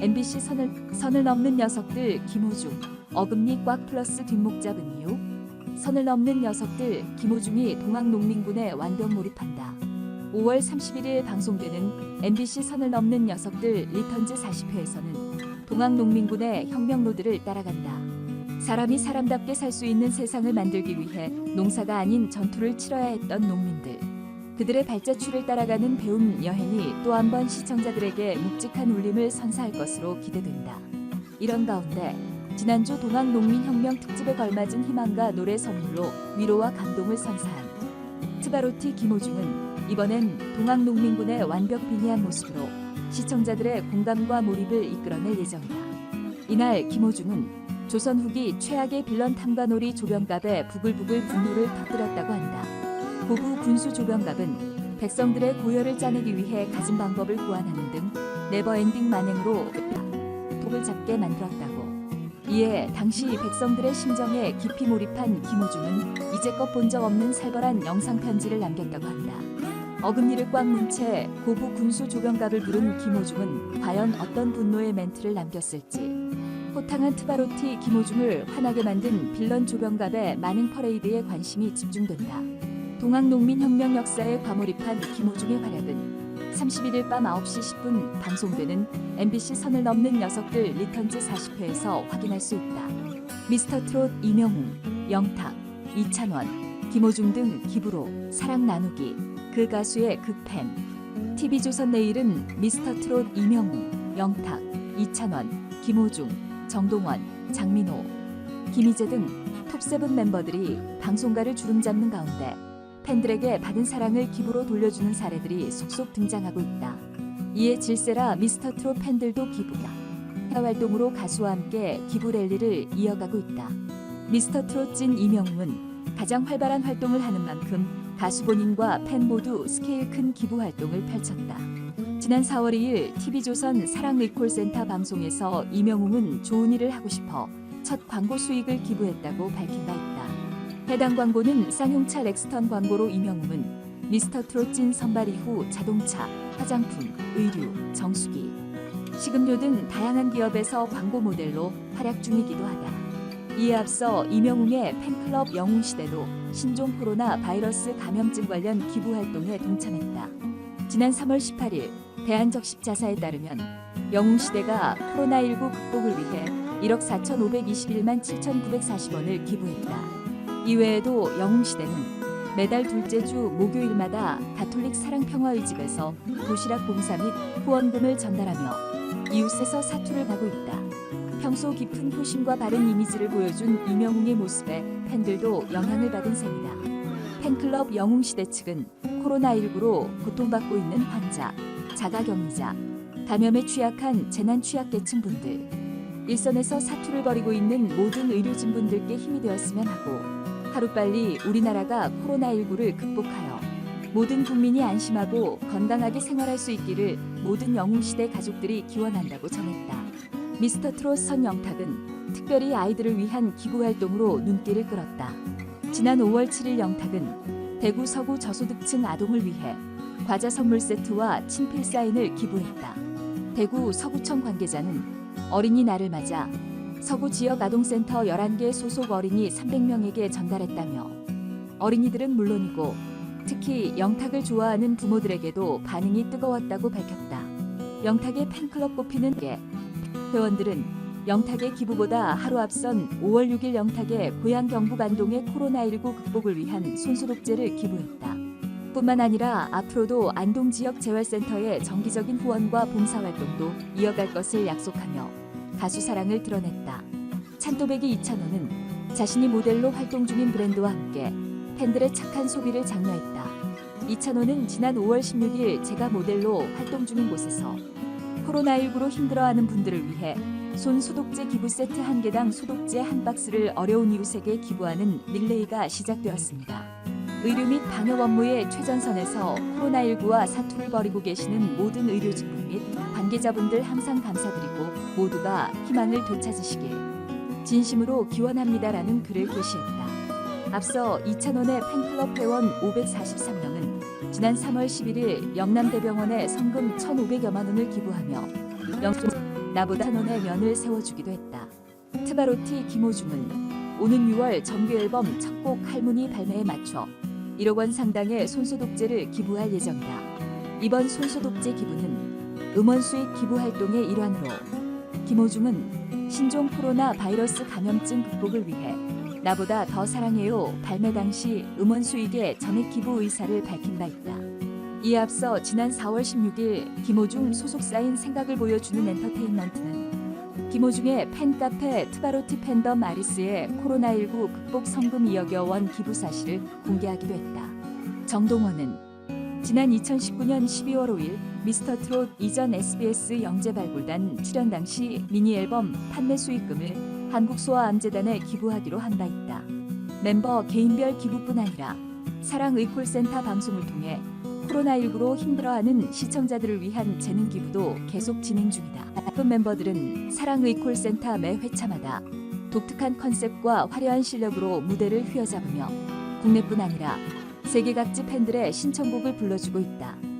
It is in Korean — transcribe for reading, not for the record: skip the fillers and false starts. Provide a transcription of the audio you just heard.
MBC 선을 넘는 녀석들 김호중, 어금니 꽉 플러스 뒷목 잡은 이유. 선을 넘는 녀석들 김호중이 동학농민군에 완벽 몰입한다. 5월 31일 방송되는 MBC 선을 넘는 녀석들 리턴즈 40회에서는 동학농민군의 혁명로드를 따라간다. 사람이 사람답게 살 수 있는 세상을 만들기 위해 농사가 아닌 전투를 치러야 했던 농민들. 그들의 발자취를 따라가는 배움 여행이 또 한 번 시청자들에게 묵직한 울림을 선사할 것으로 기대된다. 이런 가운데 지난주 동학농민혁명 특집에 걸맞은 희망과 노래 선물로 위로와 감동을 선사한 트바로티 김호중은 이번엔 동학농민군의 완벽 빙의한 모습으로 시청자들의 공감과 몰입을 이끌어낼 예정이다. 이날 김호중은 조선 후기 최악의 빌런 탐관오리 조병갑에 부글부글 분노를 터뜨렸다고 한다. 고부 군수 조병갑은 백성들의 고열을 짜내기 위해 가진 방법을 고안하는 등 네버엔딩 만행으로 독을 잡게 만들었다고. 이에 당시 백성들의 심정에 깊이 몰입한 김호중은 이제껏 본 적 없는 살벌한 영상편지를 남겼다고 한다. 어금니를 꽉 문 채 고부 군수 조병갑을 부른 김호중은 과연 어떤 분노의 멘트를 남겼을지. 호탕한 트바로티 김호중을 화나게 만든 빌런 조병갑의 만행 퍼레이드에 관심이 집중된다. 동학농민혁명 역사에 과몰입한 김호중의 활약은 31일 밤 9시 10분 방송되는 MBC 선을 넘는 녀석들 리턴즈 40회에서 확인할 수 있다. 미스터트롯 이명웅, 영탁, 이찬원, 김호중 등 기부로 사랑 나누기, 그 가수의 극팬. TV조선 내일은 미스터트롯 이명웅, 영탁, 이찬원, 김호중, 정동원, 장민호, 김희재 등 톱7 멤버들이 방송가를 주름잡는 가운데 팬들에게 받은 사랑을 기부로 돌려주는 사례들이 속속 등장하고 있다. 이에 질세라 미스터트롯 팬들도 기부야. 활동으로 가수와 함께 기부 랠리를 이어가고 있다. 미스터트롯 찐 이명웅은 가장 활발한 활동을 하는 만큼 가수 본인과 팬 모두 스케일 큰 기부 활동을 펼쳤다. 지난 4월 2일 TV조선 사랑 리콜센터 방송에서 이명웅은 좋은 일을 하고 싶어 첫 광고 수익을 기부했다고 밝힌 바 있다. 해당 광고는 쌍용차 렉스턴 광고로 이명웅은 미스터트롯 찐 선발 이후 자동차, 화장품, 의류, 정수기, 식음료 등 다양한 기업에서 광고 모델로 활약 중이기도 하다. 이에 앞서 이명웅의 팬클럽 영웅시대도 신종 코로나 바이러스 감염증 관련 기부 활동에 동참했다. 지난 3월 18일 대한적십자사에 따르면 영웅시대가 코로나19 극복을 위해 1억 4,521만 7,940원을 기부했다. 이외에도 영웅시대는 매달 둘째 주 목요일마다 가톨릭 사랑평화의 집에서 도시락 봉사 및 후원금을 전달하며 이웃에서 사투를 하고 있다. 평소 깊은 효심과 바른 이미지를 보여준 이명웅의 모습에 팬들도 영향을 받은 셈이다. 팬클럽 영웅시대 측은 코로나19로 고통받고 있는 환자, 자가격리자, 감염에 취약한 재난 취약계층 분들, 일선에서 사투를 벌이고 있는 모든 의료진 분들께 힘이 되었으면 하고 하루빨리 우리나라가 코로나19를 극복하여 모든 국민이 안심하고 건강하게 생활할 수 있기를 모든 영웅시대 가족들이 기원한다고 전했다. 미스터트롯 선영탁은 특별히 아이들을 위한 기부활동으로 눈길을 끌었다. 지난 5월 7일 영탁은 대구 서구 저소득층 아동을 위해 과자 선물 세트와 친필 사인을 기부했다. 대구 서구청 관계자는 어린이날을 맞아 서구 지역 아동센터 11개 소속 어린이 300명에게 전달했다며 어린이들은 물론이고 특히 영탁을 좋아하는 부모들에게도 반응이 뜨거웠다고 밝혔다. 영탁의 팬클럽 꼽히는 게 회원들은 영탁의 기부보다 하루 앞선 5월 6일 영탁의 고향 경북 안동의 코로나19 극복을 위한 손소독제를 기부했다. 뿐만 아니라 앞으로도 안동 지역 재활센터의 정기적인 후원과 봉사활동도 이어갈 것을 약속하며 가수 사랑을 드러냈다. 찬또배기 이찬원은 자신이 모델로 활동 중인 브랜드와 함께 팬들의 착한 소비를 장려했다. 이찬원은 지난 5월 16일 제가 모델로 활동 중인 곳에서 코로나19로 힘들어하는 분들을 위해 손 소독제 기부 세트 1개당 소독제 1박스를 어려운 이웃에게 기부하는 릴레이가 시작되었습니다. 의료 및 방역 업무의 최전선에서 코로나19와 사투를 벌이고 계시는 모든 의료진분 및 관계자분들 항상 감사드리고 모두가 희망을 되찾으시길 진심으로 기원합니다라는 글을 게시했다. 앞서 이찬원의 팬클럽 회원 543명은 지난 3월 11일 영남대병원에 성금 1,500여만 원을 기부하며 나보다 1,000원의 면을 세워주기도 했다. 트바로티 김호중은 오는 6월 정규 앨범 첫 곡 할머니 발매에 맞춰 1억 원 상당의 손소독제를 기부할 예정이다. 이번 손소독제 기부는 음원 수익 기부 활동의 일환으로 김호중은 신종 코로나 바이러스 감염증 극복을 위해 나보다 더 사랑해요 발매 당시 음원 수익의 전액 기부 의사를 밝힌 바 있다. 이에 앞서 지난 4월 16일 김호중 소속사인 생각을 보여주는 엔터테인먼트는 김호중의 팬카페 트바로티 팬덤 아리스의 코로나19 극복 성금 2억여 원 기부 사실을 공개하기도 했다. 정동원은 지난 2019년 12월 5일 미스터트롯 이전 SBS 영재발굴단 출연 당시 미니 앨범 판매 수익금을 한국소아암재단에 기부하기로 한 바 있다. 멤버 개인별 기부뿐 아니라 사랑의콜센터 방송을 통해 코로나19로 힘들어하는 시청자들을 위한 재능 기부도 계속 진행 중이다. 바쁜 멤버들은 사랑의콜센터 매 회차마다 독특한 컨셉과 화려한 실력으로 무대를 휘어잡으며 국내뿐 아니라 세계 각지 팬들의 신청곡을 불러주고 있다.